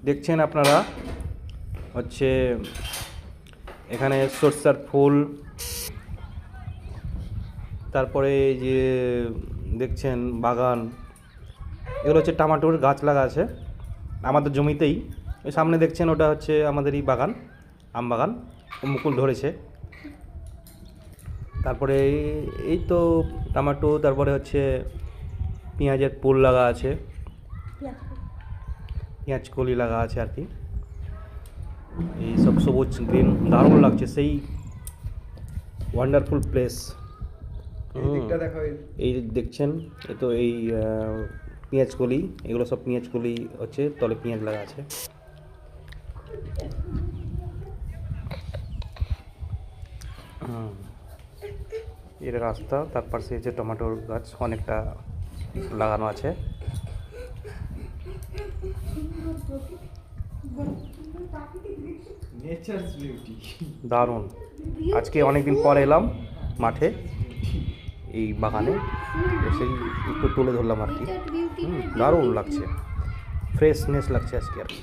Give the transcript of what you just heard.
দেখছেন আপনারা হচ্ছে এখানে সরষার ফুল, তারপরে এই যে দেখছেন বাগান, এগুলো হচ্ছে টমেটোর গাছ লাগা আছে আমাদের জমিতেই। ওই সামনে দেখছেন ওটা হচ্ছে আমাদেরই বাগান, আম বাগান, মুকুল ধরেছে। তারপরে এই তো টমেটো, তারপরে হচ্ছে পেঁয়াজের ফুল লাগা আছে, পেঁয়াজ কলি লাগা আছে আর কি। এই সব সবুজ গ্রিন, দারুণ লাগছে, সেই ওয়ান্ডারফুল প্লেস। এই দেখছেন এই তো এই পেঁয়াজ কলি, এগুলো সব পেঁয়াজ কলি হচ্ছে, তলে পেঁয়াজ লাগা আছে। এর রাস্তা, তার পাশে যে টমেটোর গাছ অনেকটা লাগানো আছে। দারুণ, আজকে অনেকদিন পর এলাম মাঠে, এই বাগানে সেই একটু তুলে ধরলাম আর কি। দারুণ লাগছে, ফ্রেশনেস লাগছে আজকে আর কি।